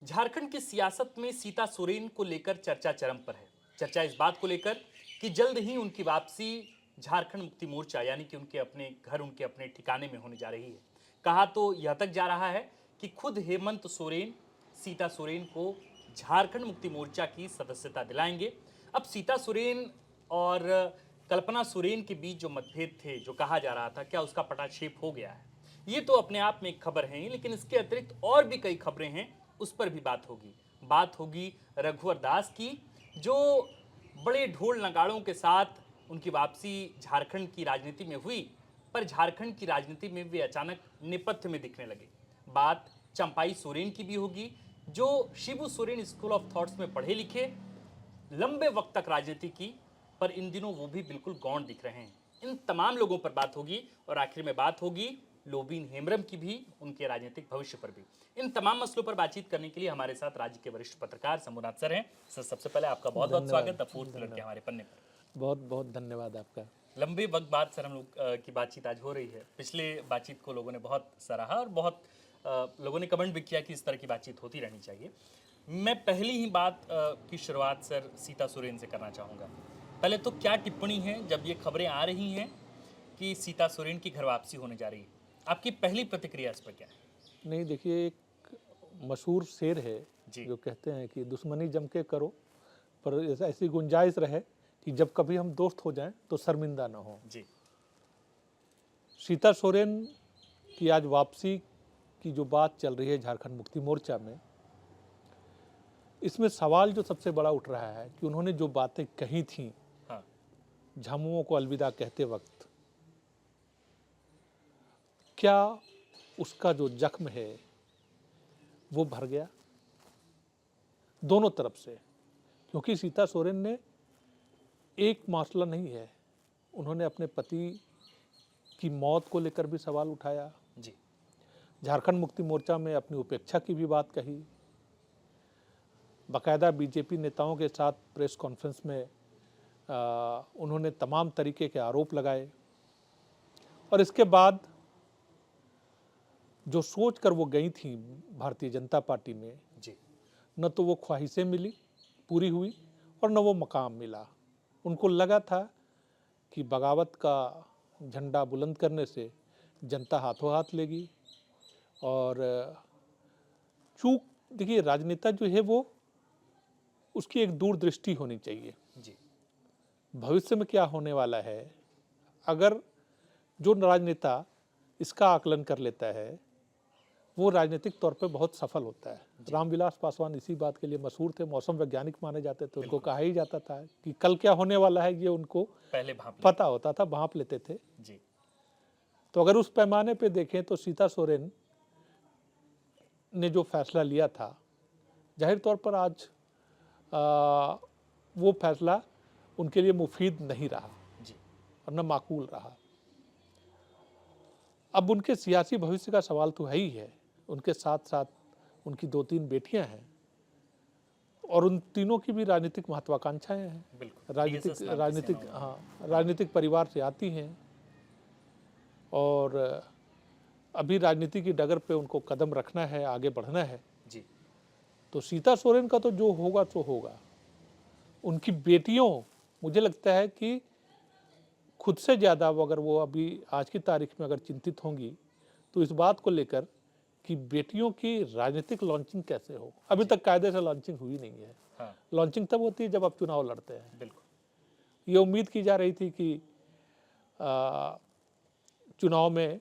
झारखंड की सियासत में सीता सोरेन को लेकर चर्चा चरम पर है। चर्चा इस बात को लेकर कि जल्द ही उनकी वापसी झारखंड मुक्ति मोर्चा यानी कि उनके अपने घर, उनके अपने ठिकाने में होने जा रही है। कहा तो यह तक जा रहा है कि खुद हेमंत सोरेन सीता सोरेन को झारखंड मुक्ति मोर्चा की सदस्यता दिलाएंगे। अब सीता सोरेन और कल्पना सोरेन के बीच जो मतभेद थे, जो कहा जा रहा था, क्या उसका पटाक्षेप हो गया है? ये तो अपने आप में एक खबर है ही, लेकिन इसके अतिरिक्त और भी कई खबरें हैं, उस पर भी बात होगी। बात होगी रघुवर दास की, जो बड़े ढोल नगाड़ों के साथ उनकी वापसी झारखंड की राजनीति में हुई, पर झारखंड की राजनीति में वे अचानक नेपथ्य में दिखने लगे। बात चंपाई सोरेन की भी होगी, जो Shibu Soren school of thoughts में पढ़े लिखे, लंबे वक्त तक राजनीति की, पर इन दिनों वो भी बिल्कुल गौण दिख रहे हैं। इन तमाम लोगों पर बात होगी और आखिर में बात होगी लोबीन हेम्ब्रम की भी, उनके राजनीतिक भविष्य पर भी। इन तमाम मसलों पर बातचीत करने के लिए हमारे साथ राज्य के वरिष्ठ पत्रकार शंभुनाथ सर हैं। सर, सबसे पहले आपका बहुत बहुत स्वागत द फोर्थ पिलर के हमारे पन्ने पर। बहुत बहुत धन्यवाद आपका। लंबे वक्त बाद सर हम लोग की बातचीत आज हो रही है। पिछले बातचीत को लोगों ने बहुत सराहा और बहुत लोगों ने कमेंट भी किया कि इस तरह की बातचीत होती रहनी चाहिए। मैं पहली ही बात की शुरुआत सर सीता सोरेन से करना चाहूँगा। पहले तो क्या टिप्पणी है जब ये खबरें आ रही हैं कि सीता सोरेन की घर वापसी होने जा रही है? आपकी पहली प्रतिक्रिया इस पर क्या है? नहीं, देखिए, एक मशहूर शेर है जी। जो कहते हैं कि दुश्मनी जम के करो, पर ऐसी गुंजाइश रहे कि जब कभी हम दोस्त हो जाएं तो शर्मिंदा ना हो। जी। सीता सोरेन की आज वापसी की जो बात चल रही है झारखंड मुक्ति मोर्चा में, इसमें सवाल जो सबसे बड़ा उठ रहा है कि उन्होंने जो बातें कही थी हाँ। झामुमो को अलविदा कहते वक्त, क्या उसका जो जख्म है वो भर गया दोनों तरफ से? क्योंकि सीता सोरेन ने एक मसला नहीं है, उन्होंने अपने पति की मौत को लेकर भी सवाल उठाया, जी। झारखंड मुक्ति मोर्चा में अपनी उपेक्षा की भी बात कही, बाकायदा बीजेपी नेताओं के साथ प्रेस कॉन्फ्रेंस में उन्होंने तमाम तरीके के आरोप लगाए, और इसके बाद जो सोच कर वो गई थी भारतीय जनता पार्टी में, जी। न तो वो ख्वाहिशें मिली, पूरी हुई, और न वो मकाम मिला। उनको लगा था कि बगावत का झंडा बुलंद करने से जनता हाथों हाथ लेगी, और चूक, देखिए, राजनेता जो है वो उसकी एक दूरदृष्टि होनी चाहिए। जी। भविष्य में क्या होने वाला है, अगर जो राजनेता इसका आकलन कर लेता है वो राजनीतिक तौर पे बहुत सफल होता है। रामविलास पासवान इसी बात के लिए मशहूर थे, मौसम वैज्ञानिक माने जाते थे। उनको कहा ही जाता था कि कल क्या होने वाला है ये उनको पहले पता होता था, भांप लेते थे। जी। तो अगर उस पैमाने पे देखें तो सीता सोरेन ने जो फैसला लिया था, जाहिर तौर पर आज वो फैसला उनके लिए मुफीद नहीं रहा जी। और न माकूल रहा। अब उनके सियासी भविष्य का सवाल तो है ही है, उनके साथ साथ उनकी 2-3 बेटियां हैं और उन तीनों की भी राजनीतिक महत्वाकांक्षाएं हैं। राजनीतिक परिवार से आती हैं और अभी राजनीति की डगर पे उनको कदम रखना है, आगे बढ़ना है। जी। तो सीता सोरेन का तो जो होगा सो होगा। उनकी बेटियों, मुझे लगता है कि खुद से ज़्यादा अगर वो अभी आज की तारीख में अगर चिंतित होंगी तो इस बात को लेकर कि बेटियों की राजनीतिक लॉन्चिंग कैसे हो। अभी तक कायदे से लॉन्चिंग हुई नहीं है। हाँ। लॉन्चिंग तब होती है जब आप चुनाव लड़ते हैं। बिल्कुल। ये उम्मीद की जा रही थी कि चुनाव में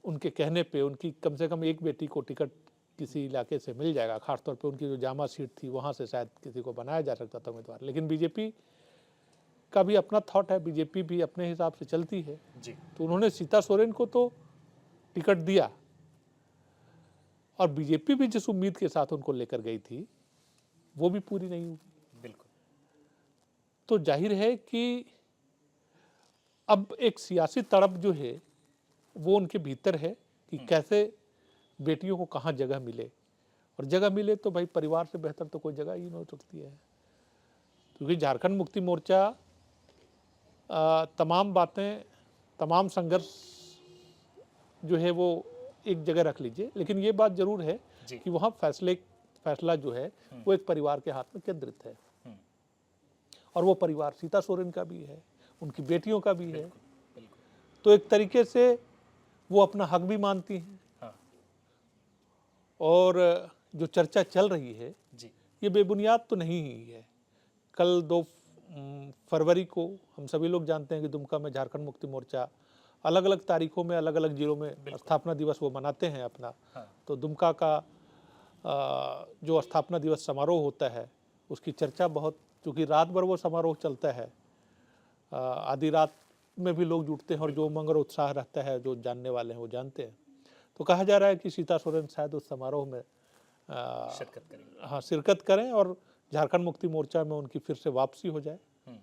उनके कहने पे उनकी कम से कम एक बेटी को टिकट किसी इलाके से मिल जाएगा, खासतौर पे उनकी जो जामा सीट थी वहाँ से शायद किसी को बनाया जा सकता था उम्मीदवार। लेकिन बीजेपी का भी अपना थॉट है, बीजेपी भी अपने हिसाब से चलती है। जी। तो उन्होंने सीता सोरेन को तो टिकट दिया और बीजेपी भी जिस उम्मीद के साथ उनको लेकर गई थी वो भी पूरी नहीं हुई। बिल्कुल। तो जाहिर है कि अब एक सियासी तड़प जो है वो उनके भीतर है कि कैसे बेटियों को कहाँ जगह मिले, और जगह मिले तो भाई परिवार से बेहतर तो कोई जगह ही नहीं हो सकती है। क्योंकि झारखंड मुक्ति मोर्चा तमाम बातें, तमाम संघर्ष जो है वो एक जगह रख लीजिए, लेकिन ये बात जरूर है कि वहाँ फैसला जो है वो एक परिवार के हाथ में केंद्रित है, हम्म, और वो परिवार सीता सोरेन का भी है, उनकी बेटियों का भी है। बिल्कुल। तो एक तरीके से वो अपना हक भी मानती हैं, हाँ और जो चर्चा चल रही है जी। ये बेबुनियाद तो नहीं ही है। कल 2 फरवरी को हम सभी लोग जानते हैं कि दुमका में झारखंड मुक्ति मोर्चा अलग अलग तारीखों में अलग अलग जिलों में स्थापना दिवस वो मनाते हैं अपना। हाँ तो दुमका का जो स्थापना दिवस समारोह होता है उसकी चर्चा बहुत, चूँकि रात भर वो समारोह चलता है, आधी रात में भी लोग जुटते हैं और जो उमंग और उत्साह रहता है, जो जानने वाले हैं वो जानते हैं। तो कहा जा रहा है कि सीता सोरेन शायद उस समारोह में शिरकत करेंगे। हाँ शिरकत करें और झारखंड मुक्ति मोर्चा में उनकी फिर से वापसी हो जाए। हम्म,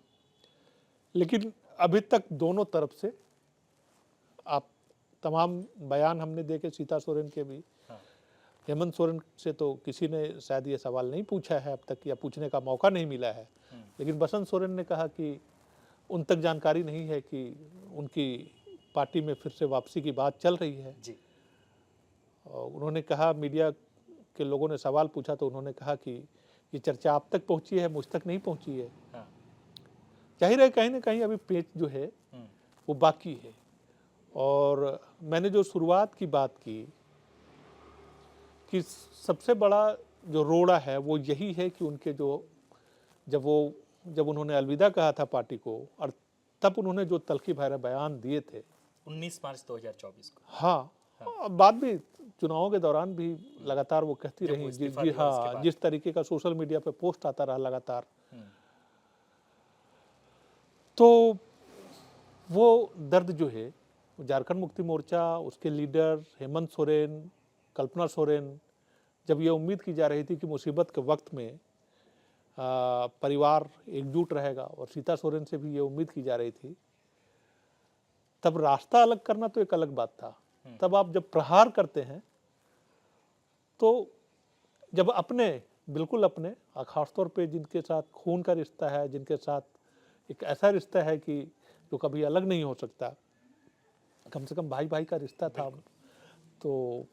लेकिन अभी तक दोनों तरफ से आप तमाम बयान हमने देखे, सीता सोरेन के भी, हाँ हेमंत सोरेन से तो किसी ने शायद ये सवाल नहीं पूछा है अब तक, या पूछने का मौका नहीं मिला है। लेकिन बसंत सोरेन ने कहा कि उन तक जानकारी नहीं है कि उनकी पार्टी में फिर से वापसी की बात चल रही है। जी। और उन्होंने कहा, मीडिया के लोगों ने सवाल पूछा तो उन्होंने कहा कि ये चर्चा आप तक पहुंची है, मुझ तक नहीं पहुंची है। हाँ जाहिर है कहीं ना कहीं अभी पेच जो है वो बाकी है। और मैंने जो शुरुआत की बात की कि सबसे बड़ा जो रोड़ा है वो यही है कि उनके जो जब उन्होंने अलविदा कहा था पार्टी को, और तब उन्होंने जो तल्खी भरे बयान दिए थे 19 मार्च 2024 को। हाँ, और बाद भी चुनावों के दौरान भी लगातार वो कहती जब रही वो जी इस्तीफा जी दिया उसके हाँ, बाद। जिस तरीके का सोशल मीडिया पे पोस्ट आता रहा लगातार, तो वो दर्द जो है झारखंड मुक्ति मोर्चा, उसके लीडर हेमंत सोरेन, कल्पना सोरेन, जब ये उम्मीद की जा रही थी कि मुसीबत के वक्त में परिवार एकजुट रहेगा, और सीता सोरेन से भी ये उम्मीद की जा रही थी, तब रास्ता अलग करना तो एक अलग बात था। तब आप जब प्रहार करते हैं तो जब अपने, बिल्कुल अपने, खासतौर पे जिनके साथ खून का रिश्ता है, जिनके साथ एक ऐसा रिश्ता है कि जो कभी अलग नहीं हो सकता, कम से कम भाई भाई का रिश्ता था, तो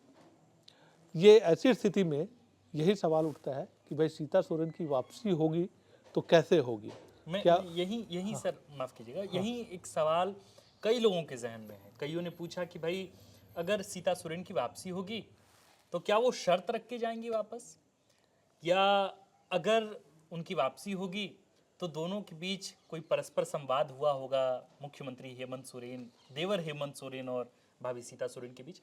ये ऐसी स्थिति में यही सवाल उठता है कि भाई सीता सोरेन की वापसी होगी तो कैसे होगी। मैं क्या यही सर माफ कीजिएगा, यही एक सवाल कई लोगों के जहन में है। कईयों ने पूछा कि भाई अगर सीता सोरेन की वापसी होगी तो क्या वो शर्त रख के जाएंगी वापस, या अगर उनकी वापसी होगी तो दोनों के बीच कोई परस्पर संवाद हुआ होगा, मुख्यमंत्री हेमंत सोरेन, देवर हेमंत सोरेन और भाभी सीता सोरेन के बीच।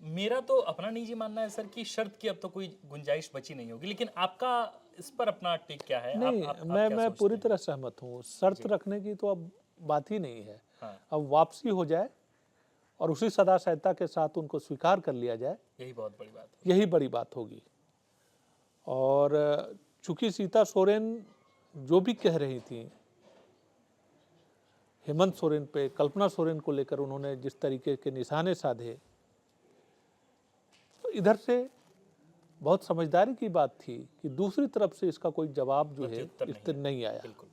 मेरा तो अपना निजी मानना है सर कि शर्त की अब तो कोई गुंजाइश बची नहीं होगी, लेकिन आपका इस पर अपना टेक क्या है? नहीं, आप मैं क्या मैं सोचते पूरी हैं? तरह सहमत हूँ। शर्त रखने की तो अब बात ही नहीं है। हाँ अब वापसी हो जाए और उसी सदा सहता के साथ उनको स्वीकार कर लिया जाए, यही बहुत बड़ी बात है। यही बड़ी बात होगी। और चूंकि सीता सोरेन जो भी कह रही थी हेमंत सोरेन पे, कल्पना सोरेन को लेकर उन्होंने जिस तरीके के निशाने साधे, तो इधर से बहुत समझदारी की बात थी कि दूसरी तरफ से इसका कोई जवाब जो है प्रत्युत्तर इस तरह नहीं आया। बिल्कुल।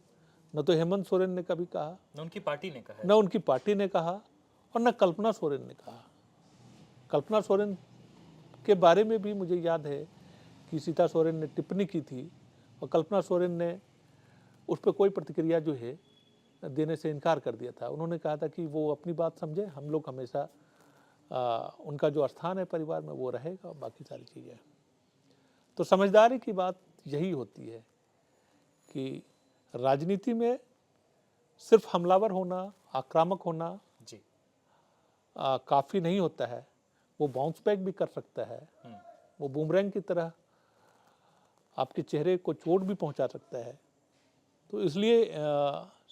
न तो हेमंत सोरेन ने कभी कहा, न उनकी पार्टी ने कहा है। न उनकी पार्टी ने कहा, और न कल्पना सोरेन ने कहा। कल्पना सोरेन के बारे में भी मुझे याद है कि सीता सोरेन ने टिप्पणी की थी और कल्पना सोरेन ने उस पर कोई प्रतिक्रिया जो है देने से इनकार कर दिया था। उन्होंने कहा था कि वो अपनी बात समझे, हम लोग हमेशा उनका जो स्थान है परिवार में वो रहेगा, बाकी सारी चीज़ें। तो समझदारी की बात यही होती है कि राजनीति में सिर्फ हमलावर होना, आक्रामक होना जी। काफ़ी नहीं होता है। वो बाउंस बैक भी कर सकता है, वो बूमरैंग की तरह आपके चेहरे को चोट भी पहुंचा सकता है। तो इसलिए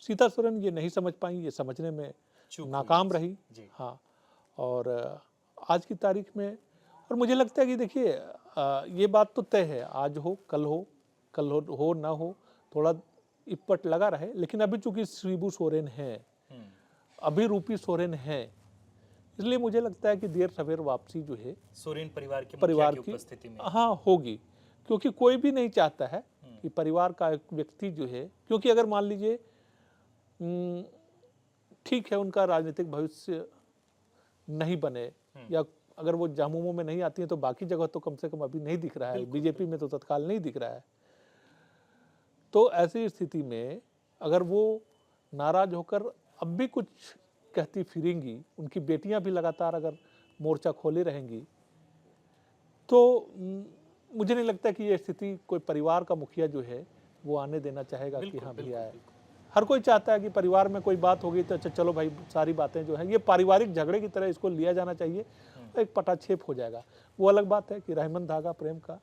सीता सोरेन ये नहीं समझ पाई, ये समझने में नाकाम रही। हाँ, और आज की तारीख में, और मुझे लगता है कि देखिए ये बात तो तय है, आज हो कल हो, कल हो ना हो, थोड़ा इपट लगा रहे, लेकिन अभी चूंकि शिबू सोरेन है, अभी रूपी सोरेन है, इसलिए मुझे लगता है कि देर सवेर वापसी जो है सोरेन परिवार के परिवार मुखिया की उपस्थिति में हाँ होगी। क्योंकि कोई भी नहीं चाहता है कि परिवार का एक व्यक्ति जो है, क्योंकि अगर मान लीजिए ठीक है उनका राजनीतिक भविष्य नहीं बने, या अगर वो झामुमो में नहीं आती हैं तो बाकी जगह तो कम से कम अभी नहीं दिख रहा है, बीजेपी में तो तत्काल नहीं दिख रहा है। तो ऐसी स्थिति में अगर वो नाराज होकर अब भी कुछ कहती फिरेंगी, उनकी बेटियां भी लगातार अगर मोर्चा खोले रहेंगी, तो मुझे नहीं लगता कि ये स्थिति कोई परिवार का मुखिया जो है वो आने देना चाहेगा कि हाँ भैया है। हर कोई चाहता है कि परिवार में कोई बात होगी तो अच्छा चलो भाई सारी बातें जो है ये पारिवारिक झगड़े की तरह इसको लिया जाना चाहिए, एक पटाक्षेप हो जाएगा। वो अलग बात है कि रहमन धागा प्रेम का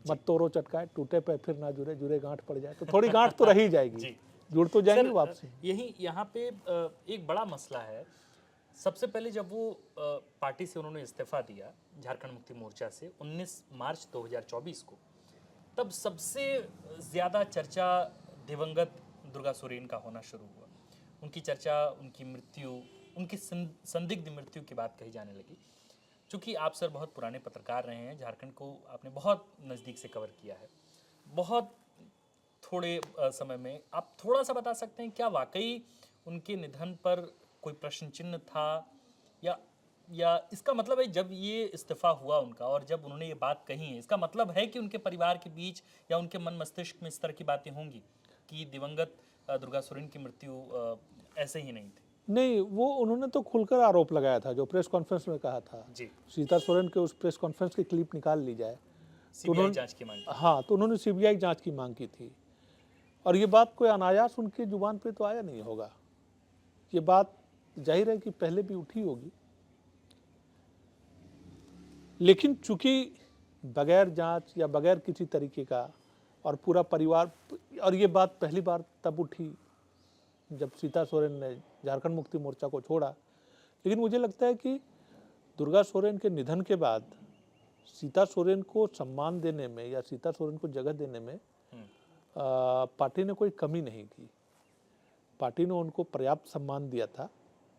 मत तोड़ो चटकाए, टूटे पे फिर ना जुड़े, जुड़े गांठ पड़ जाए, तो थोड़ी गांठ तो रह ही जाएगी, जुड़ तो जाएंगे वापसी। यही यहाँ पे एक बड़ा मसला है। सबसे पहले जब वो पार्टी से उन्होंने इस्तीफा दिया झारखंड मुक्ति मोर्चा से 19 मार्च 2024 को, तब सबसे ज़्यादा चर्चा दिवंगत दुर्गा सोरेन का होना शुरू हुआ। उनकी चर्चा, उनकी मृत्यु, उनकी संदिग्ध मृत्यु की बात कही जाने लगी। चूँकि आप सर बहुत पुराने पत्रकार रहे हैं, झारखंड को आपने बहुत नज़दीक से कवर किया है, बहुत थोड़े समय में आप थोड़ा सा बता सकते हैं क्या वाकई उनके निधन पर कोई प्रश्न चिन्ह था, या इसका मतलब है जब ये इस्तीफा हुआ उनका और जब उन्होंने ये बात कही है, इसका मतलब है कि उनके परिवार के बीच या उनके मन मस्तिष्क में इस तरह की बातें होंगी कि दिवंगत दुर्गा सोरेन की मृत्यु ऐसे ही नहीं थी? नहीं, वो उन्होंने तो खुलकर आरोप लगाया था, जो प्रेस कॉन्फ्रेंस में कहा था जी, सीता सोरेन के उस प्रेस कॉन्फ्रेंस की क्लिप निकाल ली जाए, सीबीआई जांच की मांग की। हाँ, तो उन्होंने सीबीआई जांच की मांग की थी। और ये बात कोई अनायास उनके जुबान पे तो आया नहीं होगा, ये बात जाहिर है कि पहले भी उठी होगी, लेकिन चूंकि बगैर जांच या बगैर किसी तरीके का, और पूरा परिवार, और ये बात पहली बार तब उठी जब सीता सोरेन ने झारखंड मुक्ति मोर्चा को छोड़ा। लेकिन मुझे लगता है कि दुर्गा सोरेन के निधन के बाद सीता सोरेन को सम्मान देने में या सीता सोरेन को जगह देने में पार्टी ने कोई कमी नहीं की। पार्टी ने उनको पर्याप्त सम्मान दिया था,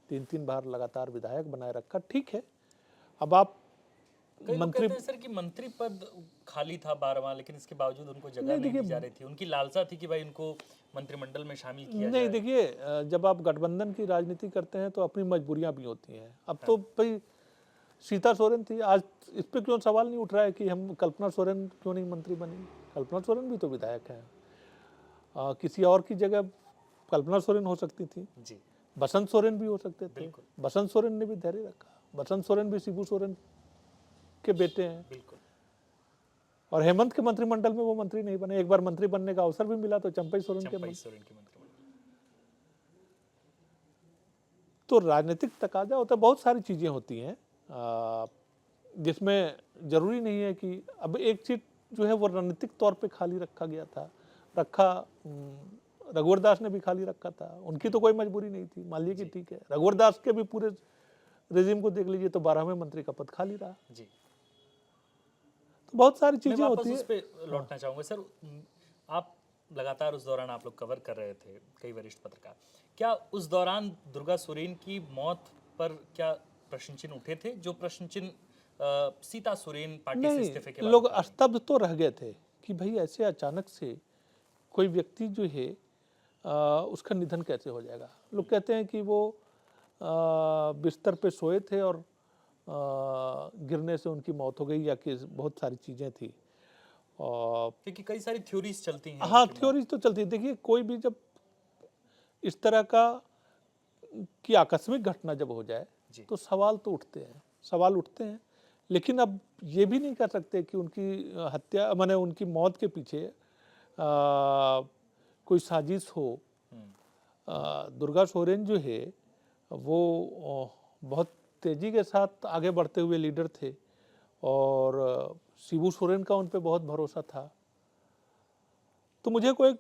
3 बार लगातार विधायक बनाए रखा, ठीक है। अब आप मंत्री कहते हैं सर कि मंत्री पद खाली था 12वां, लेकिन इसके बावजूद उनको जगह नहीं दी जा रही थी। उनकी लालसा थी कि भाई उनको मंत्रिमंडल में शामिल किया जाए। नहीं, देखिए, जब आप गठबंधन की राजनीति करते हैं तो अपनी मजबूरियां भी होती हैं। अब तो भाई सीता सोरेन थी, आज इस पर क्यों सवाल नहीं उठ रहा है कि हम कल्पना सोरेन क्यों नहीं मंत्री बनी? कल्पना सोरेन भी तो विधायक है। किसी और की जगह कल्पना सोरेन हो सकती थी जी, बसंत सोरेन भी हो सकते थे। बसंत सोरेन ने भी धैर्य रखा। बसंत सोरेन भी शिबू सोरेन के बेटे हैं। बिल्कुल। और हेमंत के मंत्रिमंडल में वो मंत्री नहीं बने। एक बार मंत्री बनने का अवसर भी मिला तो चंपई सोरेन के मंत्रिमंडल। तो राजनीतिक तकाजा होता है, बहुत सारी चीजें होती हैं जिसमें जरूरी नहीं है कि अब एक सीट जो है वो रणनीतिक तौर पे खाली रखा गया था, रघुवर दास ने भी खाली रखा था, उनकी तो कोई मजबूरी नहीं थी। मान लीजिए कि ठीक है, रघुवर दास के भी पूरे रेजिम को देख लीजिए तो 12वें मंत्री का पद खाली रहा जी। तो बहुत सारी चीजें होती है। उस पे लौटना चाहूंगा सर, आप लगातार उस दौरान आप लोग कवर कर रहे थे, कई वरिष्ठ पत्रकार, क्या उस दौरान दुर्गा सोरेन की मौत पर क्या प्रश्न चिन्ह उठे थे, जो प्रश्न चिन्ह सीता सोरेन पार्टी से इस्तीफे के बाद? लोग स्तब्ध तो रह गए थे कि भाई ऐसे अचानक से कोई व्यक्ति जो है उसका निधन कैसे हो जाएगा। लोग कहते हैं कि वो बिस्तर पे सोए थे और गिरने से उनकी मौत हो गई, या कि बहुत सारी चीज़ें थी। और क्योंकि कई सारी थ्योरीज चलती हैं। हाँ, थ्योरीज तो चलती है। देखिए, कोई भी जब इस तरह की आकस्मिक घटना जब हो जाए तो सवाल तो उठते हैं, सवाल उठते हैं। लेकिन अब ये भी नहीं कर सकते कि उनकी हत्या, माने उनकी मौत के पीछे कोई साजिश हो। दुर्गा सोरेन जो है वो बहुत तेजी के साथ आगे बढ़ते हुए लीडर थे और शिबू सोरेन का उन पे बहुत भरोसा था। तो मुझे कोई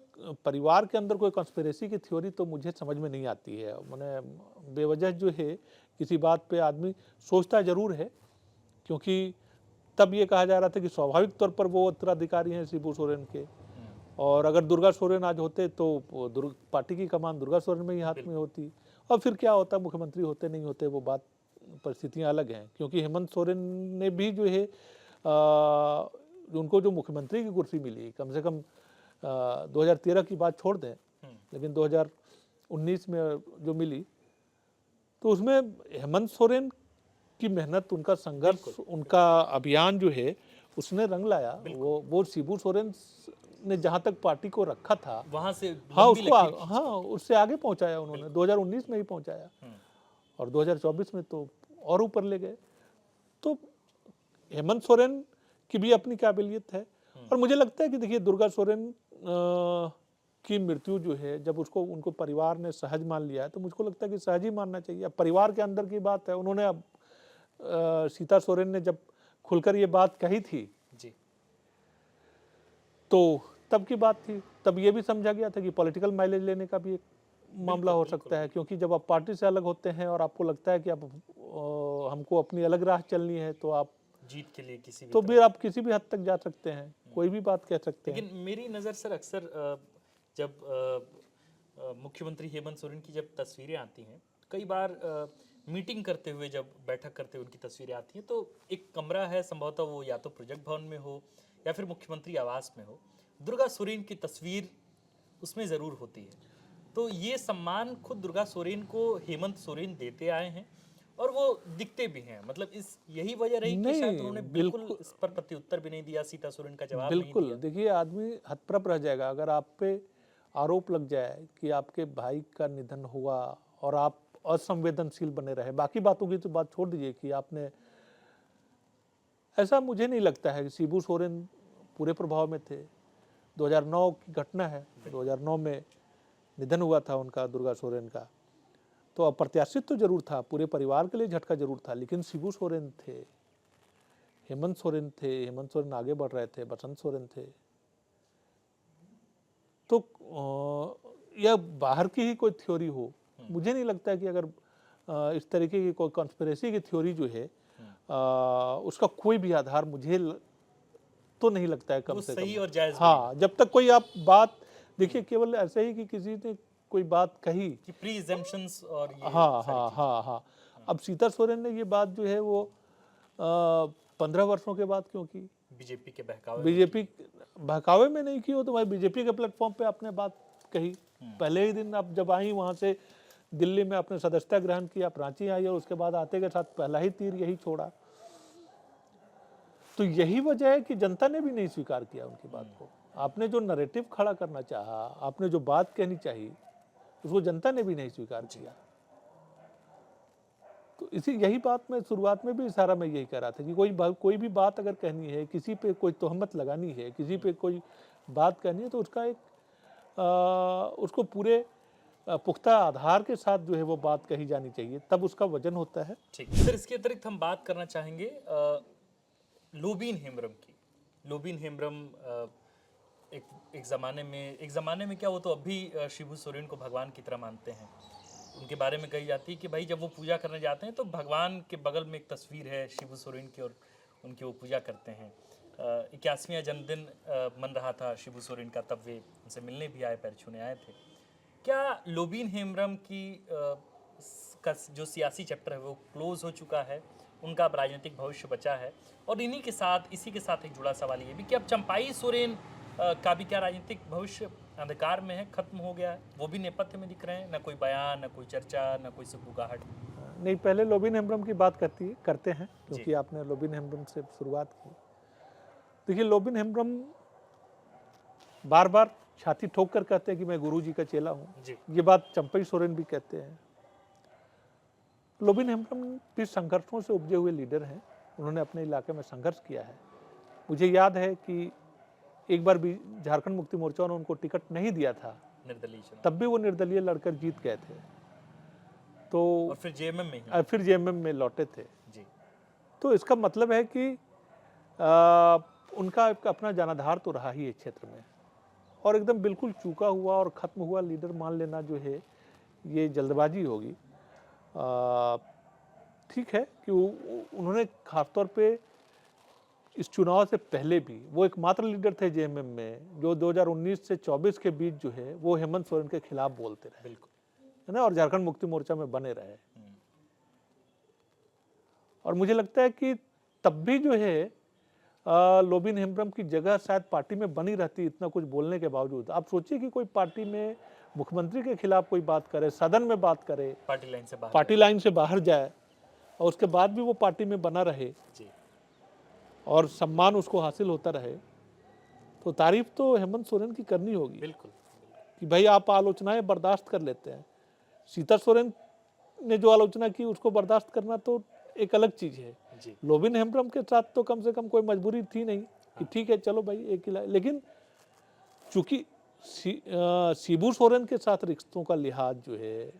परिवार के अंदर कोई कॉन्स्पिरेसी की थ्योरी तो मुझे समझ में नहीं आती है। मैंने बेवजह जो है किसी बात पे आदमी सोचता जरूर है, क्योंकि तब ये कहा जा रहा था कि स्वाभाविक तौर पर वो उत्तराधिकारी हैं शिबू सोरेन के, और अगर दुर्गा सोरेन आज होते तो पार्टी की कमान दुर्गा सोरेन में ही हाथ में होती। और फिर क्या होता, मुख्यमंत्री होते नहीं होते, वो बात परिस्थितियाँ अलग हैं। क्योंकि हेमंत सोरेन ने भी जो है उनको जो मुख्यमंत्री की कुर्सी मिली, कम से कम 2013 की बात छोड़ दें, लेकिन 2019 में जो मिली, तो उसमें हेमंत सोरेन की मेहनत, उनका संघर्ष, उनका अभियान जो है उसने रंग लाया। वो शिबू सोरेन ने जहाँ तक पार्टी को रखा था, वहां से हाँ लंबी उसको लकीर खींच हाँ उससे आगे पहुंचाया उन्होंने। 2019 में ही पहुंचाया और 2024 में तो और ऊपर ले गए। तो हेमंत सोरेन की भी अपनी काबिलियत है। और मुझे लगता है कि देखिए, दुर्गा सोरेन की मृत्यु जो है, जब उसको उनको परिवार ने सहज मान लिया है, तो मुझको लगता है कि सहज ही मानना चाहिए। अब परिवार के अंदर की बात है, उन्होंने अब सीता सोरेन ने जब खुलकर ये बात कही थी जी, तो तब की बात थी। तब ये भी समझा गया था कि पॉलिटिकल माइलेज लेने का भी एक मामला हो सकता है, क्योंकि जब आप पार्टी से अलग होते हैं और आपको लगता है कि अब हमको अपनी अलग राह चलनी है, तो आप जीत के लिए किसी भी तो फिर आप किसी भी हद तक जा सकते हैं, कोई भी बात कह सकते हैं। लेकिन मेरी नज़र सर अक्सर जब मुख्यमंत्री हेमंत सोरेन की जब तस्वीरें आती हैं, कई बार मीटिंग करते हुए, जब बैठक करते हुए उनकी तस्वीरें आती हैं, तो एक कमरा है, संभवतः वो या तो प्रोजेक्ट भवन में हो या फिर मुख्यमंत्री आवास में हो, दुर्गा सोरेन की तस्वीर उसमें ज़रूर होती है। तो ये सम्मान खुद दुर्गा सोरेन को हेमंत सोरेन देते आए हैं और वो दिखते भी हैं। मतलब इस यही वजह रही कि शायद उन्होंने बिल्कुल इस पर प्रत्युत्तर भी नहीं दिया, सीता सोरेन का जवाब नहीं बिल्कुल, दिया। देखिए आदमी हतप्रभ रह जाएगा अगर आप पे आरोप लग जाए कि आपके भाई का निधन हुआ और आप असंवेदनशील बने रहे। बाकी बातों की तो बात छोड़ दीजिए कि आपने, ऐसा मुझे नहीं लगता है कि शिबू सोरेन पूरे प्रभाव में थे। 2009 की घटना है, 2009 में निधन हुआ था उनका, दुर्गा सोरेन का। तो अप्रत्याशित तो जरूर था, पूरे परिवार के लिए झटका जरूर था, लेकिन शिबू सोरेन थे, हेमंत सोरेन थे, हेमंत सोरेन आगे बढ़ रहे थे, बसंत सोरेन थे। तो यह बाहर की ही कोई थ्योरी हो, मुझे नहीं लगता है कि अगर इस तरीके की कोई कॉन्स्पिरेसी की थ्योरी जो है उसका कोई भी आधार मुझे तो नहीं लगता है, कम से सही कम। और जायज हाँ, जब तक कोई आप बात देखिए, केवल ऐसे ही कि किसी ने कोई बात कही कि प्री एजम्पशंस और ये हाँ सारी हाँ चीजें। हाँ हाँ। अब सीता सोरेन ने ये बात जो है वो 15 वर्षों के बाद क्यों की? बीजेपी के बहकावे में बीजेपी बहकावे में नहीं की हो तो भाई बीजेपी के प्लेटफॉर्म पे आपने बात कही। पहले ही दिन आप जब आई वहां से दिल्ली में आपने सदस्यता ग्रहण किया, आप रांची आई और उसके बाद आते के साथ पहला ही तीर यही छोड़ा। तो यही वजह है कि जनता ने भी नहीं स्वीकार किया उनकी बात को। आपने जो नैरेटिव खड़ा करना चाहा, आपने जो बात कहनी चाहिए, उसको जनता ने भी नहीं स्वीकार किया। तो इसी यही बात मैं शुरुआत में भी इशारा मैं यही कह रहा था कि कोई भी बात अगर कहनी है, किसी पे कोई तोहमत लगानी है, किसी पे कोई बात कहनी है, तो उसका एक उसको पूरे पुख्ता आधार के साथ जो है वो बात कही जानी चाहिए, तब उसका वजन होता है। ठीक। सर, इसके अतिरिक्त हम बात करना चाहेंगे लोबीन हेम्ब्रम की। लोबीन हेम्ब्रम एक ज़माने में क्या, वो तो अभी शिबू सोरेन को भगवान की तरह मानते हैं। उनके बारे में कही जाती है कि भाई जब वो पूजा करने जाते हैं तो भगवान के बगल में एक तस्वीर है शिबू सोरेन की और उनकी वो पूजा करते हैं। 81वां जन्मदिन मन रहा था शिबू सोरेन का, तब वे उनसे मिलने भी आए, पैर छूने आए थे। क्या लोबीन हेम्ब्रम की का जो सियासी चैप्टर है वो क्लोज हो चुका है, उनका अब राजनीतिक भविष्य बचा है? और इसी के साथ एक जुड़ा सवाल ये भी कि अब चंपाई सोरेन का भी क्या राजनीतिक भविष्य अंधकार में है, खत्म हो गया है? वो भी नेपथ्य में दिख रहे हैं, ना कोई बयान, ना कोई चर्चा, ना कोई सुगबुगाहट। नहीं, पहले लोबिन हेम्ब्रम की बात करते हैं, क्योंकि आपने लोबिन हेम्ब्रम से शुरुआत की। देखिए, लोबिन हेम्ब्रम बार बार छाती ठोक कर कहते हैं कि मैं गुरु जी का चेला हूँ। ये बात चंपई सोरेन भी कहते हैं। लोबिन हेम्ब्रम भी संघर्षों से उपजे हुए लीडर हैं। उन्होंने अपने इलाके में संघर्ष किया है। मुझे याद है कि एक बार भी झारखंड मुक्ति मोर्चा ने उनको टिकट नहीं दिया था, तब भी वो निर्दलीय लड़कर जीत गए थे। तो और फिर जेएमएम में लौटे थे जी। तो इसका मतलब है कि उनका अपना जनाधार तो रहा ही है क्षेत्र में, और एकदम बिल्कुल चूका हुआ और ख़त्म हुआ लीडर मान लेना जो है ये जल्दबाजी होगी। ठीक है कि उन्होंने खासतौर पे इस चुनाव से पहले भी वो एकमात्र लीडर थे जेएमएम में जो 2019 से 24 के बीच जो है वो हेमंत सोरेन के खिलाफ बोलते रहे, है ना, और झारखंड मुक्ति मोर्चा में बने रहे। और मुझे लगता है कि तब भी जो है लोबिन हेम्ब्रम की जगह शायद पार्टी में बनी रहती, इतना कुछ बोलने के बावजूद। आप सोचिए कि कोई पार्टी में मुख्यमंत्री के खिलाफ कोई बात करे, सदन में बात करे, पार्टी लाइन से बाहर जाए, और उसके बाद भी वो पार्टी में बना रहे जी और सम्मान उसको हासिल होता रहे, तो तारीफ तो हेमंत सोरेन की करनी होगी बिल्कुल कि भाई आप आलोचनाएं बर्दाश्त कर लेते हैं। सीता सोरेन ने जो आलोचना की उसको बर्दाश्त करना तो एक अलग चीज़ है। जी लोबिन हेम्ब्रम के साथ तो कम से कम कोई मजबूरी थी नहीं कि ठीक है चलो भाई एक ही लेकिन चूंकि शिबू सोरेन के साथ रिश्तों का लिहाज जो है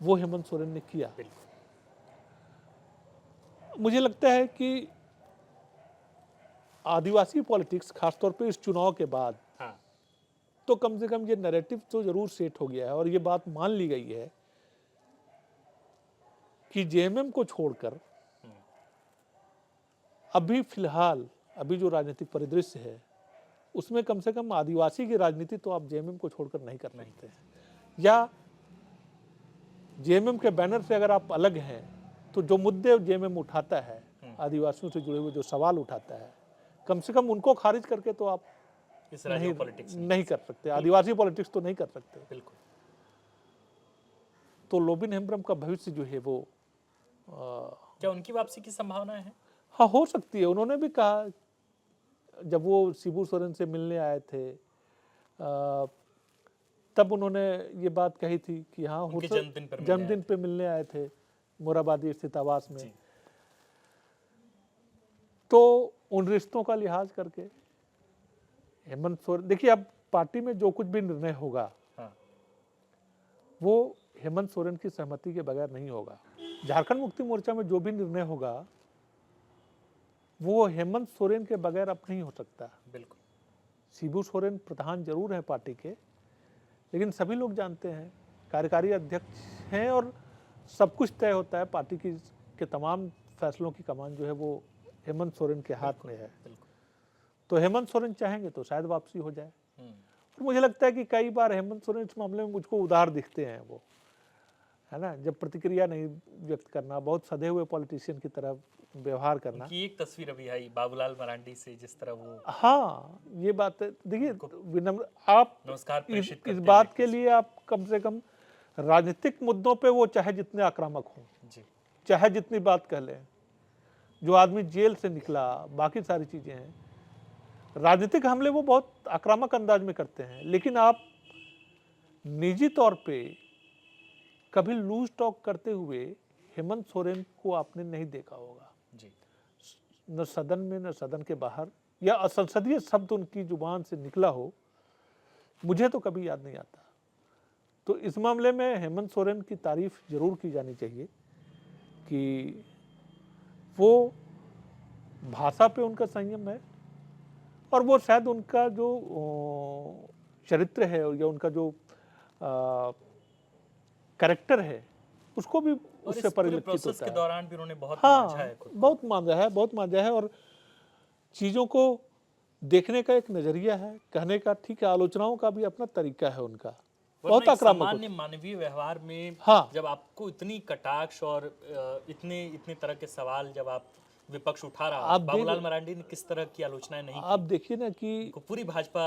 वो हेमंत सोरेन ने किया। बिल्कुल मुझे लगता है कि आदिवासी पॉलिटिक्स खासतौर पे इस चुनाव के बाद हाँ तो कम से कम ये नैरेटिव तो जरूर सेट हो गया है और ये बात मान ली गई है कि जेएमएम को छोड़कर अभी फिलहाल अभी जो राजनीतिक परिदृश्य है उसमें कम से कम आदिवासी की राजनीति तो आप जेएमएम को छोड़कर नहीं कर सकते हैं। या जेएमएम के बैनर से अगर आप अलग हैं तो जो मुद्दे जेएमएम उठाता है, आदिवासियों से जुड़े हुए जो सवाल उठाता है, कम से कम उनको खारिज करके तो आप इस राज्य नहीं, में पॉलिटिक्स नहीं कर सकते, आदिवासी पॉलिटिक्स तो नहीं कर सकते। बिल्कुल तो लोबिन हेम्ब्रम का भविष्य जो है वो क्या उनकी वापसी की संभावना है? हाँ हो सकती है। उन्होंने भी कहा जब वो शिबू सोरेन से मिलने आए थे तब उन्होंने ये बात कही थी कि हाँ उनके जन्मदिन पे मिलने आए थे मोराबादी स्थित आवास में। जी तो उन रिश्तों का लिहाज करके हेमंत सोरेन, देखिए अब पार्टी में जो कुछ भी निर्णय होगा हाँ वो हेमंत सोरेन की सहमति के बगैर नहीं होगा। झारखंड मुक्ति मोर्चा में जो भी निर्णय होगा वो हेमंत सोरेन के बगैर अब नहीं हो सकता। बिल्कुल शिबू सोरेन प्रधान जरूर है पार्टी के, लेकिन सभी लोग जानते हैं कार्यकारी अध्यक्ष हैं और सब कुछ तय होता है। पार्टी की के तमाम फैसलों की कमान जो है वो हेमंत सोरेन के हाथ में है। बिल्कुल तो हेमंत सोरेन चाहेंगे तो शायद वापसी हो जाए। हम्म, और मुझे लगता है कि कई बार हेमंत सोरेन इस मामले में मुझको उदार दिखते हैं, वो है ना, जब प्रतिक्रिया नहीं व्यक्त करना, बहुत सधे हुए पॉलिटिशियन की तरह व्यवहार करना। उनकी एक तस्वीर अभी आई बाबूलाल मरांडी से, जिस तरह वो हाँ ये बात है। देखिए विनम्र आप नमस्कार प्रेषित इस करते बात हुए के लिए आप कम से कम राजनीतिक मुद्दों पे वो चाहे जितने आक्रामक हों, जी चाहे जितनी बात कह लें, जो आदमी जेल से निकला, बाकी सारी चीजें हैं, राजनीतिक हमले वो बहुत आक्रामक अंदाज में करते हैं, लेकिन आप निजी तौर पे कभी लूज टॉक करते हुए हेमंत सोरेन को आपने नहीं देखा होगा, जी न सदन में न सदन के बाहर, या असंसदीय शब्द उनकी जुबान से निकला हो मुझे तो कभी याद नहीं आता। तो इस मामले में हेमंत सोरेन की तारीफ जरूर की जानी चाहिए कि वो भाषा पे उनका संयम है और वो शायद उनका जो चरित्र है या उनका जो कैरेक्टर है उसको भी और उससे इस पूरे परिलक्षित प्रोसेस होता के है। दौरान भी उन्होंने बहुत मांझा है हाँ खुद को। बहुत मांझा है, बहुत मांझा है और चीज़ों को देखने का एक नज़रिया है, कहने का ठीक है, आलोचनाओं का भी अपना तरीका है उनका, बहुत वरना एक आक्रामक सामान्य होता मानवीय व्यवहार में हाँ। जब आपको इतनी कटाक्ष और इतने इतने तरह के सवाल जब आप विपक्ष उठा रहा हो, आप बाबूलाल मरांडी ने किस तरह की आलोचनाएं नहीं आप की। देखिए ना कि उनको पूरी भाजपा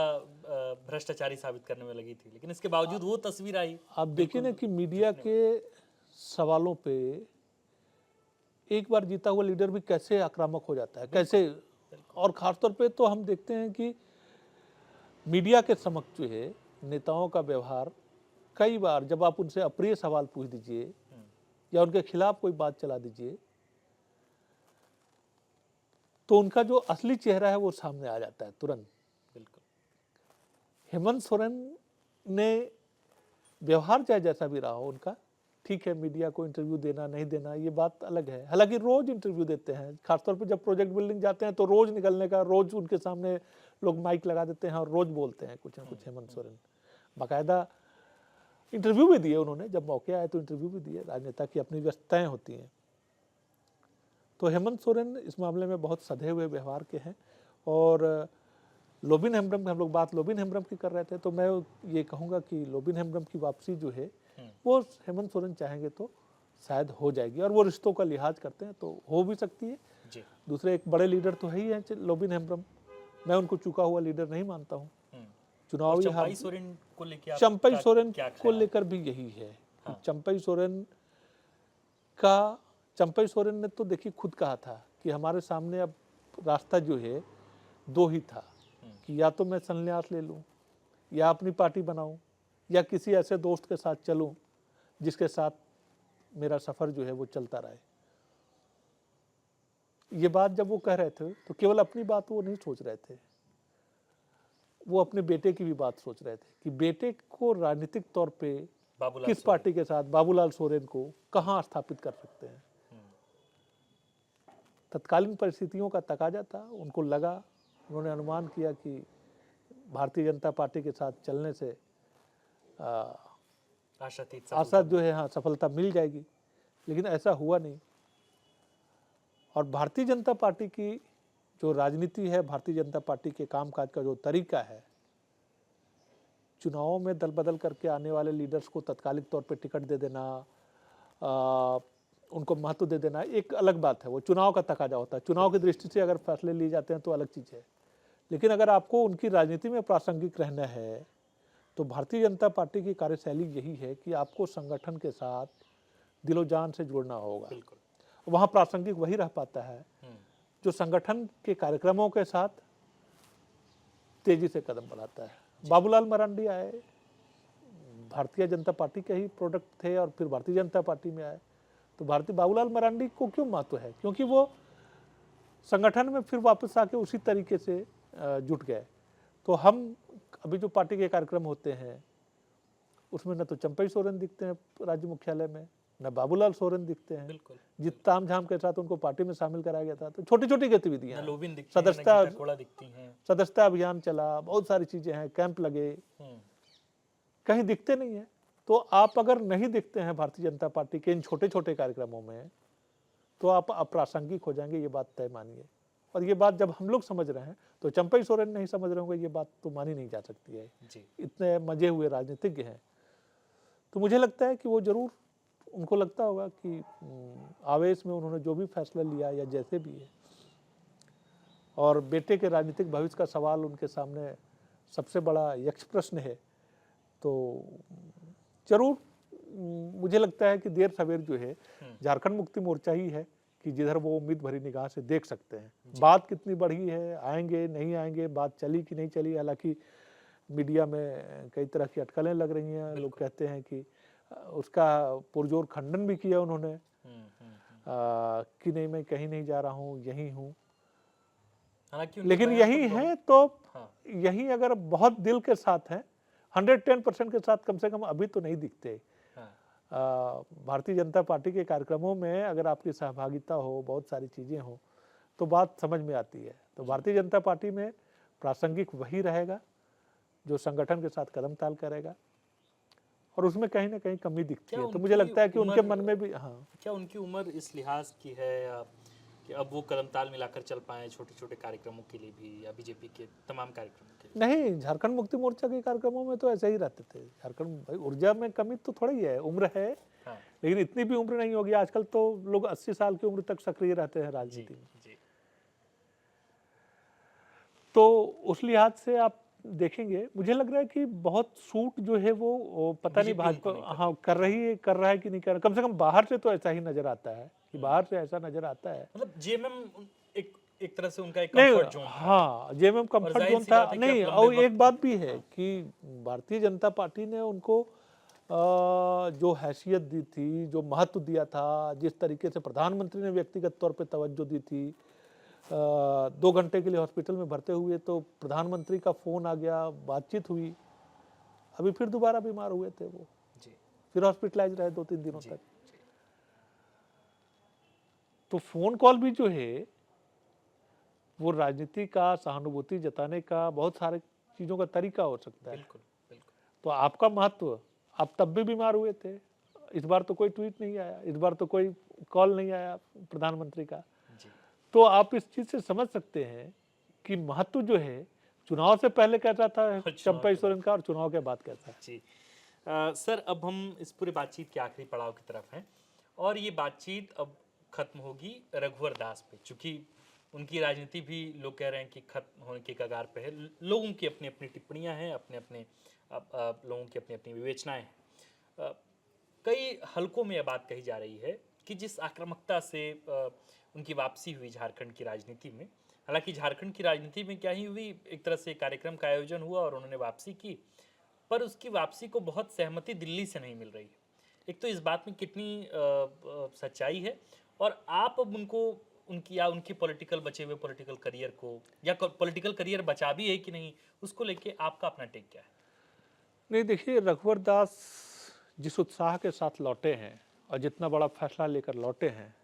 भ्रष्टाचारी साबित करने में लगी थी, लेकिन इसके बावजूद वो तस्वीर आई। आप देखिए ना कि मीडिया के सवालों पे एक बार जीता हुआ लीडर भी कैसे आक्रामक हो जाता है, कैसे। और खासतौर पे तो हम देखते हैं कि मीडिया के समक्ष जो है नेताओं का व्यवहार, कई बार जब आप उनसे अप्रिय सवाल पूछ दीजिए या उनके खिलाफ कोई बात चला दीजिए तो उनका जो असली चेहरा है वो सामने आ जाता है तुरंत। बिल्कुल हेमंत सोरेन ने व्यवहार चाहे जैसा भी रहा हो उनका, ठीक है, मीडिया को इंटरव्यू देना नहीं देना ये बात अलग है, हालांकि रोज इंटरव्यू देते हैं, खासतौर पर जब प्रोजेक्ट बिल्डिंग जाते हैं तो रोज निकलने का, रोज उनके सामने लोग माइक लगा देते हैं और रोज बोलते हैं कुछ ना कुछ। हेमंत सोरेन बाकायदा इंटरव्यू भी दिए उन्होंने, जब मौके आए तो इंटरव्यू भी दिए, राजनेता की अपनी व्यस्तताएं होती हैं। तो हेमंत सोरेन इस मामले में बहुत सधे हुए व्यवहार के हैं। और लोबिन हेम्ब्रम, हम लोग बात लोबिन हेम्ब्रम की कर रहे थे, तो मैं ये कहूँगा कि लोबिन हेम्ब्रम की वापसी जो है वो हेमंत सोरेन चाहेंगे तो शायद हो जाएगी, और वो रिश्तों का लिहाज करते हैं तो हो भी सकती है। जी दूसरे एक बड़े लीडर तो है ही है लोबिन हेम्ब्रम, मैं उनको चुका हुआ लीडर नहीं मानता हूँ। चुनावी हार, चंपाई सोरेन को लेकर चंपई सोरेन क्या को ख्याल? लेकर भी यही है कि चंपई सोरेन का चंपई सोरेन ने तो देखिए खुद कहा था कि हमारे सामने अब रास्ता जो है दो ही था कि या तो मैं संन्यास ले लूं या अपनी पार्टी बनाऊं या किसी ऐसे दोस्त के साथ चलूं जिसके साथ मेरा सफर जो है वो चलता रहे। ये बात जब वो कह रहे थे तो केवल अपनी बात वो नहीं सोच रहे थे, वो अपने बेटे की भी बात सोच रहे थे कि बेटे को राजनीतिक तौर पे बाबूलाल किस पार्टी के साथ, बाबूलाल सोरेन को कहाँ स्थापित कर सकते हैं। तत्कालीन परिस्थितियों का तकाजा था, उनको लगा, उन्होंने अनुमान किया कि भारतीय जनता पार्टी के साथ चलने से आशा जो है हाँ सफलता मिल जाएगी, लेकिन ऐसा हुआ नहीं। और भारतीय जनता पार्टी की जो राजनीति है, भारतीय जनता पार्टी के कामकाज का जो तरीका है, चुनावों में दल बदल करके आने वाले लीडर्स को तत्कालिक तौर पे टिकट दे देना, उनको महत्व दे देना एक अलग बात है, वो चुनाव का तकाजा होता है। चुनाव की दृष्टि से अगर फैसले लिए जाते हैं तो अलग चीज़ है, लेकिन अगर आपको उनकी राजनीति में प्रासंगिक रहना है तो भारतीय जनता पार्टी की कार्यशैली यही है कि आपको संगठन के साथ दिलो जान से जुड़ना होगा। वहाँ प्रासंगिक वही रह पाता है जो संगठन के कार्यक्रमों के साथ तेजी से कदम बढ़ाता है। बाबूलाल मरांडी आए, भारतीय जनता पार्टी के ही प्रोडक्ट थे और फिर भारतीय जनता पार्टी में आए, तो बाबूलाल मरांडी को क्यों महत्व है? क्योंकि वो संगठन में फिर वापस आके उसी तरीके से जुट गए। तो हम अभी जो पार्टी के कार्यक्रम होते हैं उसमें न तो चंपई सोरेन दिखते हैं राज्य मुख्यालय में, न बाबूलाल सोरेन दिखते हैं। जिस तामझाम के साथ उनको पार्टी में शामिल कराया गया था, तो छोटी छोटी गतिविधियां, सदस्यता अभियान चला, बहुत सारी चीजें हैं, कैंप लगे, कहीं दिखते नहीं है। तो आप अगर नहीं दिखते हैं भारतीय जनता पार्टी के इन छोटे छोटे कार्यक्रमों में तो आप अप्रासंगिक हो जाएंगे, ये बात तय मानिए। और ये बात जब हम लोग समझ रहे हैं तो चंपई सोरेन नहीं समझ रहे होंगे, ये बात तो मानी नहीं जा सकती है जी। इतने मजे हुए राजनीतिज्ञ हैं। तो मुझे लगता है कि वो जरूर, उनको लगता होगा कि आवेश में उन्होंने जो भी फैसला लिया या जैसे भी है, और बेटे के राजनीतिक भविष्य का सवाल उनके सामने सबसे बड़ा यक्ष प्रश्न है, तो जरूर मुझे लगता है कि देर सवेर जो है झारखंड मुक्ति मोर्चा ही है कि जिधर वो उम्मीद भरी निगाह से देख सकते हैं। बात कितनी बढ़ी है, आएंगे नहीं आएंगे, बात चली कि नहीं चली, हालांकि मीडिया में कई तरह की अटकलें लग रही हैं। लोग कहते हैं कि उसका पुरजोर खंडन भी किया उन्होंने कि नहीं मैं कहीं नहीं जा रहा हूँ, यही हूँ। लेकिन यही है तो यही अगर बहुत दिल के साथ है, 110% के साथ कम से कम अभी तो नहीं दिखते। भारतीय जनता पार्टी के कार्यक्रमों में अगर आपकी सहभागिता हो, बहुत सारी चीज़ें हो, तो बात समझ में आती है। तो भारतीय जनता पार्टी में प्रासंगिक वही रहेगा जो संगठन के साथ कदम ताल करेगा, और उसमें कहीं ना कहीं कमी दिखती है। तो मुझे लगता है कि उनके मन में भी, हाँ, क्या उनकी उम्र इस लिहाज की है या कि अब वो कदम ताल मिलाकर चल पाए छोटे छोटे कार्यक्रमों के लिए भी, या बीजेपी के तमाम कार्यक्रमों के लिए? नहीं, झारखंड मुक्ति मोर्चा के कार्यक्रमों में तो ऐसे ही रहते थे। झारखंड भाई ऊर्जा में कमी तो थोड़ी है, उम्र है, हाँ। लेकिन इतनी भी उम्र नहीं होगी। आजकल तो लोग 80 साल की उम्र तक सक्रिय रहते हैं राजनीति में। तो उस लिहाज से आप देखेंगे, मुझे लग रहा है कि बहुत सूट जो है वो पता नहीं भाजपा हाँ कर रहा है कि नहीं कर रहा। कम से कम बाहर से तो ऐसा ही नजर आता है कि बाहर से ऐसा नजर आता है। मतलब जेएमएम एक तरह से उनका एक कंफर्ट जोन था। हाँ, जेएमएम कंफर्ट जोन था। नहीं, और एक बात भी है कि भारतीय जनता पार्टी ने उनको जो हैसियत दी थी, जो महत्व दिया था, जिस तरीके से प्रधानमंत्री ने व्यक्तिगत तौर पे तवज्जो दी थी, 2 घंटे के लिए हॉस्पिटल में भर्ते हुए तो प्रधानमंत्री का फोन आ गया, बातचीत हुई, अभी फिर दोबारा बीमार हुए थे वो जी, फिर हॉस्पिटलाइज रहे 2-3 दिनों तक। तो फोन कॉल भी जो है वो राजनीति का, सहानुभूति जताने का, बहुत सारे चीजों का तरीका हो सकता है। बिल्कुल, बिल्कुल। तो आपका महत्व, आप तब भी बीमार हुए थे, इस बार तो कोई ट्वीट नहीं आया, इस बार तो कोई कॉल नहीं आया प्रधानमंत्री का। तो आप इस चीज से समझ सकते हैं कि महत्व जो है चुनाव से पहले कैसा था चंपई सोरेन का और चुनाव के बाद कैसा है। जी सर, अब हम इस पूरे बातचीत के आखिरी पड़ाव की तरफ हैं, और ये बातचीत अब खत्म होगी रघुवर दास पे, चूंकि उनकी राजनीति भी लोग कह रहे हैं कि खत्म होने के कगार पे है। लोगों की अपनी अपनी टिप्पणियां हैं, अपने अपने लोगों की अपनी अपनी विवेचनाएं हैं। कई हलकों में यह बात कही जा रही है कि जिस आक्रामकता से उनकी वापसी हुई झारखंड की राजनीति में, हालांकि झारखंड की राजनीति में क्या ही हुई, एक तरह से कार्यक्रम का आयोजन हुआ और उन्होंने वापसी की, पर उसकी वापसी को बहुत सहमति दिल्ली से नहीं मिल रही है। एक तो इस बात में कितनी सच्चाई है, और आप अब उनको उनकी या उनके पॉलिटिकल बचे हुए पॉलिटिकल करियर को, या पॉलिटिकल करियर बचा भी है कि नहीं, उसको लेके आपका अपना टेक क्या है? नहीं, देखिए, रघुवर दास जिस उत्साह के साथ लौटे हैं और जितना बड़ा फैसला लेकर लौटे हैं,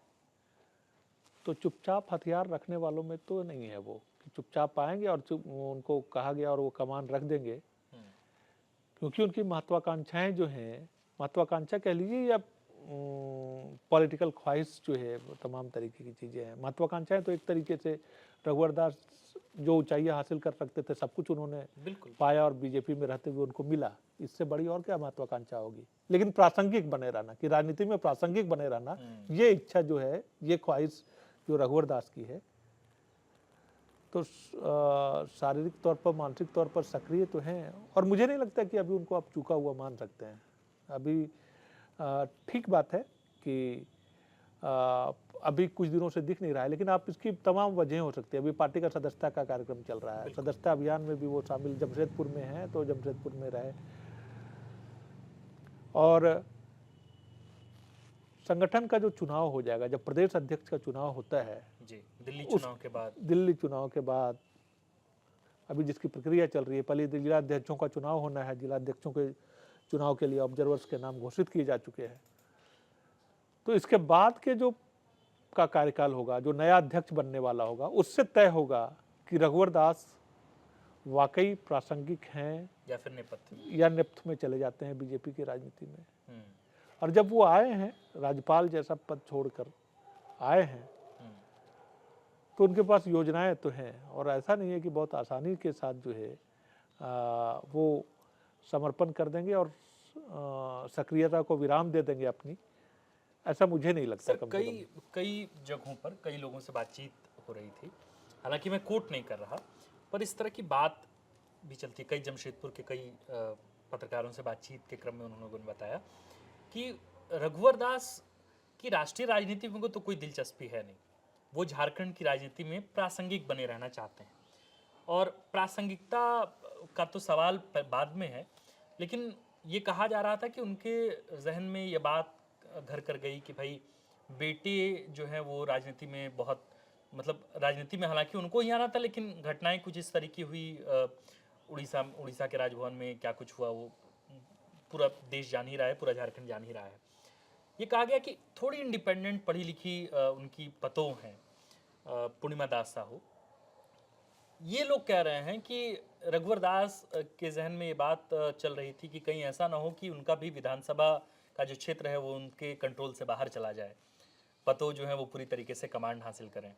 तो चुपचाप हथियार रखने वालों में तो नहीं है वो कि चुपचाप आएंगे और उनको कहा गया और वो कमान रख देंगे। क्योंकि उनकी महत्वाकांक्षाएं जो हैं, महत्वाकांक्षा कह लीजिए या पॉलिटिकल ख्वाहिश जो है, वो तमाम तरीके की चीज़ें हैं। महत्वाकांक्षाएं तो एक तरीके से रघुवर दास जो ऊंचाइयां हासिल कर सकते थे, सब कुछ उन्होंने बिल्कुल पाया और बीजेपी में रहते हुए उनको मिला। इससे बड़ी और क्या महत्वाकांक्षा होगी? लेकिन प्रासंगिक बने रहना, कि राजनीति में प्रासंगिक बने रहना, ये इच्छा जो है, ये ख्वाहिश जो रघुवर दास की है, तो शारीरिक तौर पर, मानसिक तौर पर सक्रिय तो हैं। और मुझे नहीं लगता कि अभी उनको आप चूका हुआ मान सकते हैं। अभी ठीक बात है कि अभी कुछ दिनों से दिख नहीं रहा है, लेकिन आप इसकी तमाम वजहें हो सकती है। अभी पार्टी का सदस्यता का कार्यक्रम चल रहा है, सदस्यता अभियान में भी वो शामिल, जमशेदपुर में हैं तो जमशेदपुर में रहे, और संगठन का जो चुनाव हो जाएगा, जब प्रदेश अध्यक्ष का चुनाव होता है जी, दिल्ली चुनाव के बाद, दिल्ली चुनाव के बाद अभी जिसकी प्रक्रिया चल रही है, पहले जिलाध्यक्षों का चुनाव होना है, जिलाध्यक्षों के चुनाव के लिए ऑब्जर्वर्स के नाम घोषित किए जा चुके हैं। तो इसके बाद के जो का कार्यकाल होगा, जो नया अध्यक्ष बनने वाला होगा, उससे तय होगा कि रघुवर दास वाकई प्रासंगिक हैं या फिर नेपथ्य में, या नेपथ्य में चले जाते हैं बीजेपी की राजनीति में। और जब वो आए हैं, राज्यपाल जैसा पद छोड़कर आए हैं, तो उनके पास योजनाएं तो हैं, और ऐसा नहीं है कि बहुत आसानी के साथ जो है वो समर्पण कर देंगे और सक्रियता को विराम दे देंगे अपनी, ऐसा मुझे नहीं लगता। सर, कई जगहों पर कई लोगों से बातचीत हो रही थी, हालांकि मैं कोट नहीं कर रहा, पर इस तरह की बात भी चलती। कई जमशेदपुर के कई पत्रकारों से बातचीत के क्रम में उन्होंने बताया कि रघुवर दास की राष्ट्रीय राजनीति में तो कोई दिलचस्पी है नहीं, वो झारखंड की राजनीति में प्रासंगिक बने रहना चाहते हैं। और प्रासंगिकता का तो सवाल बाद में है, लेकिन ये कहा जा रहा था कि उनके जहन में ये बात घर कर गई कि भाई बेटे जो हैं वो राजनीति में बहुत, मतलब राजनीति में हालांकि उनको ही आना था, लेकिन घटनाएं कुछ इस तरीके हुई, उड़ीसा के राजभवन में क्या कुछ हुआ वो पूरा देश जान ही रहा है, पूरा झारखंड जान ही रहा है। ये कहा गया कि थोड़ी इंडिपेंडेंट पढ़ी लिखी उनकी पतों हैं, पूर्णिमा दास साहू। ये लोग कह रहे हैं कि रघुवर दास के जहन में ये बात चल रही थी कि कहीं ऐसा ना हो कि उनका भी विधानसभा का जो क्षेत्र है वो उनके कंट्रोल से बाहर चला जाए, पतो जो है वो पूरी तरीके से कमांड हासिल करें।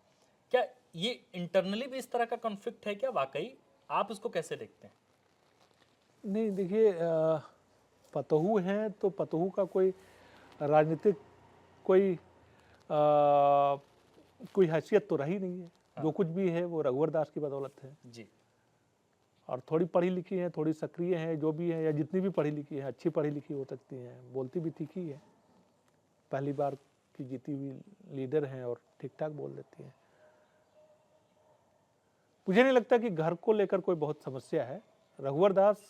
क्या ये इंटरनली भी इस तरह का कॉन्फ्लिक्ट है क्या? वाकई आप उसको कैसे देखते हैं? नहीं, देखिए, पतहू हैं तो पतहू का कोई राजनीतिक कोई कोई हैसियत तो रही नहीं है। जो कुछ भी है वो रघुवर दास की बदौलत है जी। और थोड़ी पढ़ी लिखी हैं, थोड़ी सक्रिय हैं, जो भी है, या जितनी भी पढ़ी लिखी है, अच्छी पढ़ी लिखी हो सकती हैं, बोलती भी ठीक ही है, पहली बार की जीती हुई लीडर हैं और ठीक ठाक बोल देती हैं। मुझे नहीं लगता कि घर को लेकर कोई बहुत समस्या है। रघुवर दास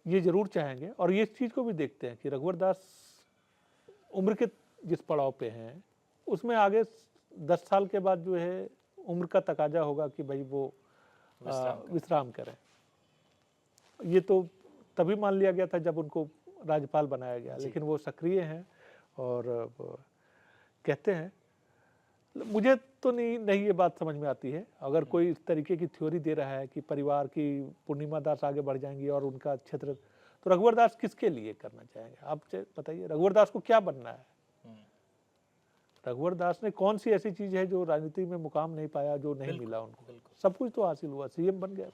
ये जरूर चाहेंगे, और ये इस चीज़ को भी देखते हैं कि रघुवर दास उम्र के जिस पड़ाव पे हैं, उसमें आगे 10 साल के बाद जो है उम्र का तकाजा होगा कि भाई वो विश्राम करें। ये तो तभी मान लिया गया था जब उनको राज्यपाल बनाया गया, लेकिन वो सक्रिय हैं और कहते हैं। मुझे तो नहीं ये बात समझ में आती है, अगर कोई इस तरीके की थ्योरी दे रहा है कि परिवार की पूर्णिमा दास आगे बढ़ जाएंगी और उनका क्षेत्र, तो रघुवर दास किसके लिए करना चाहेंगे? आप बताइए, रघुवर दास को क्या बनना है? रघुवर दास ने कौन सी ऐसी चीज है जो राजनीति में मुकाम नहीं पाया, जो नहीं मिला उनको? सब कुछ तो हासिल हुआ, सीएम बन गए,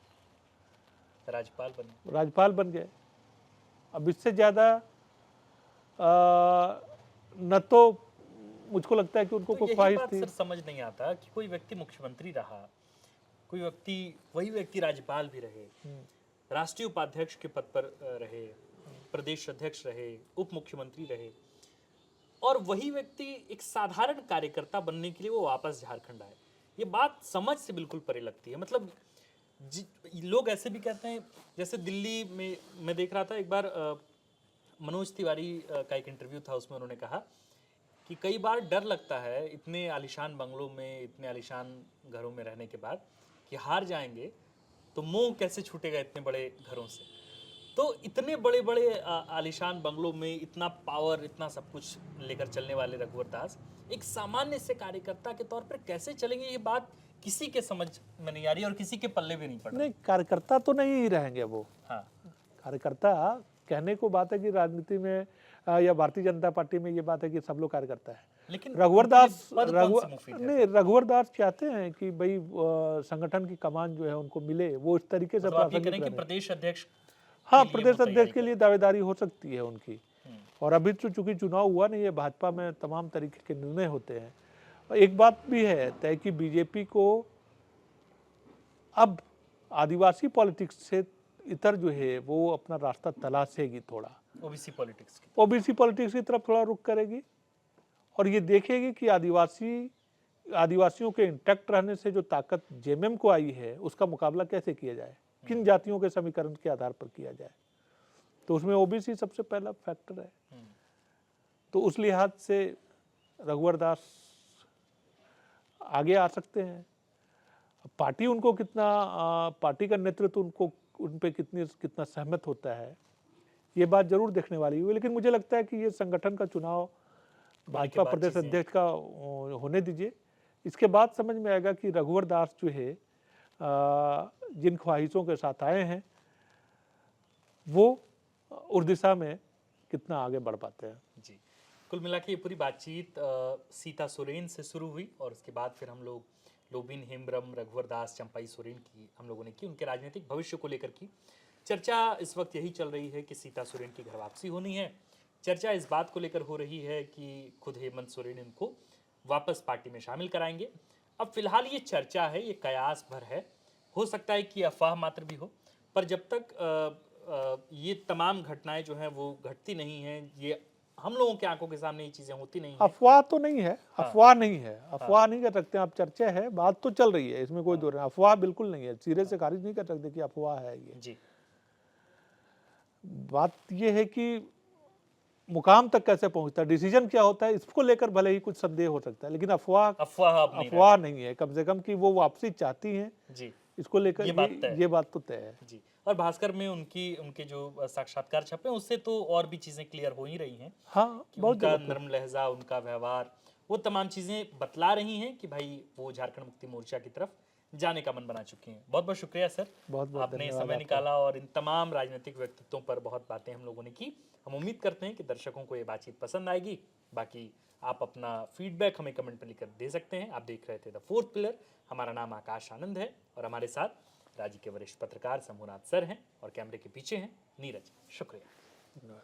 राज्यपाल बन गए। अब इससे ज्यादा न तो मुझको लगता है कि उनको कोई ख्वाहिश थी। सर, समझ नहीं आता कि कोई व्यक्ति मुख्यमंत्री रहा, कोई व्यक्ति, वही व्यक्ति राज्यपाल भी रहे, राष्ट्रीय उपाध्यक्ष के पद पर रहे, प्रदेश अध्यक्ष रहे, उप मुख्यमंत्री रहे, और वही व्यक्ति एक साधारण कार्यकर्ता बनने के लिए वो वापस झारखंड आए। ये बात समझ से बिल्कुल परे लगती है। मतलब लोग ऐसे भी कहते हैं, जैसे दिल्ली में मैं देख रहा था एक बार मनोज तिवारी का एक इंटरव्यू था, उसमें उन्होंने कहा कि कई बार डर लगता है इतने आलीशान बंगलों में, इतने आलीशान घरों में रहने के बाद कि हार जाएंगे तो मोह कैसे छूटेगा इतने बड़े घरों से। तो इतने बड़े बड़े आलीशान बंगलों में इतना पावर, इतना सब कुछ लेकर चलने वाले रघुवर दास एक सामान्य से कार्यकर्ता के तौर पर कैसे चलेंगे, ये बात किसी के समझ में नहीं आ रही और किसी के पल्ले भी नहीं पड़ रही। नहीं, कार्यकर्ता तो नहीं ही रहेंगे वो। हाँ, कार्यकर्ता कहने को बात है कि राजनीति में या भारतीय जनता पार्टी में ये बात है कि सब लोग कार्यकर्ता है। लेकिन रघुवर दास नहीं, रघुवर दास चाहते हैं कि भाई संगठन की कमान जो है उनको मिले, वो इस तरीके से मतलब आप ये प्रासंगिक करें कि रहे। प्रदेश अध्यक्ष, हाँ, के लिए प्रदेश वो तैयारी अध्यक्ष के लिए दावेदारी हो सकती है उनकी। और अभी तो चूंकि चुनाव हुआ नहीं है, भाजपा में तमाम तरीके के निर्णय होते हैं। और एक बात भी है तय कि बीजेपी को अब आदिवासी पॉलिटिक्स से इतर जो है वो अपना रास्ता तलाशेगी, थोड़ा ओबीसी पॉलिटिक्स की। ओबीसी पॉलिटिक्स की तरफ थोड़ा रुख करेगी और ये देखेगी कि आदिवासियों के इंटैक्ट रहने से जो ताकत जेएमएम को आई है उसका मुकाबला कैसे किया जाए, किन जातियों के समीकरण के आधार पर किया जाए। तो उसमें ओबीसी सबसे पहला फैक्टर है। तो उस लिहाज से रघुवर दास आगे आ सकते हैं। पार्टी उनको कितना पार्टी का नेतृत्व उनको उन पे कितना सहमत होता है, ये बात जरूर देखने वाली है। लेकिन मुझे लगता है कि ये संगठन का चुनाव भाजपा प्रदेश अध्यक्ष का होने दीजिए, इसके बाद समझ में आएगा कि रघुवर दास जो है जिन ख्वाहिशों के साथ आए हैं वो उस दिशा में कितना आगे बढ़ पाते हैं। जी, कुल मिला के ये पूरी बातचीत सीता सोरेन से शुरू हुई और उसके बाद फिर हम लोग लोबिन हेम्ब्रम, रघुवर दास, चंपाई सोरेन की हम लोगों ने की, उनके राजनीतिक भविष्य को लेकर की चर्चा। इस वक्त यही चल रही है कि सीता सोरेन की घर वापसी होनी है। चर्चा इस बात को लेकर हो रही है कि खुद हेमंत सोरेन इनको वापस पार्टी में शामिल कराएंगे। अब फिलहाल ये चर्चा है, ये कयास भर है, हो सकता है कि अफवाह मात्र भी हो, पर जब तक ये तमाम घटनाएं जो हैं वो घटती नहीं हैं, ये हम लोगों के आंखों के सामने ये चीजें होती नहीं हैं। अफवाह तो नहीं है, अफवाह नहीं है, अफवाह नहीं कर सकते आप। चर्चा है, बात तो चल रही है, इसमें कोई दो नहीं। अफवाह बिल्कुल नहीं है, सिरे से खारिज नहीं कर सकते कि अफवाह है ये। जी, बात ये है कि मुकाम तक कैसे पहुंचता है, डिसीजन क्या होता है, इसको लेकर भले ही कुछ संदेह हो सकता है, लेकिन अफवाह नहीं है। कम से कम कि वो वापसी चाहती हैं जी, इसको लेकर ये बात तो तय है। जी। और भास्कर में उनके जो साक्षात्कार छपे उससे तो और भी चीजें क्लियर हो ही रही हैं। हाँ, कि उनका नरम लहजा, उनका व्यवहार, वो तमाम चीजें बतला रही हैं कि भाई वो झारखंड मुक्ति मोर्चा की तरफ जाने का मन बना चुके हैं। बहुत बहुत शुक्रिया सर, आपने समय निकाला और इन तमाम राजनीतिक व्यक्तित्वों पर बहुत बातें हम लोगों ने की। हम उम्मीद करते हैं कि दर्शकों को ये बातचीत पसंद आएगी। बाकी आप अपना फीडबैक हमें कमेंट में लिखकर दे सकते हैं। आप देख रहे थे द फोर्थ पिलर। हमारा नाम आकाश आनंद है और हमारे साथ राज्य के वरिष्ठ पत्रकार शंभुनाथ सर हैं और कैमरे के पीछे हैं नीरज। शुक्रिया।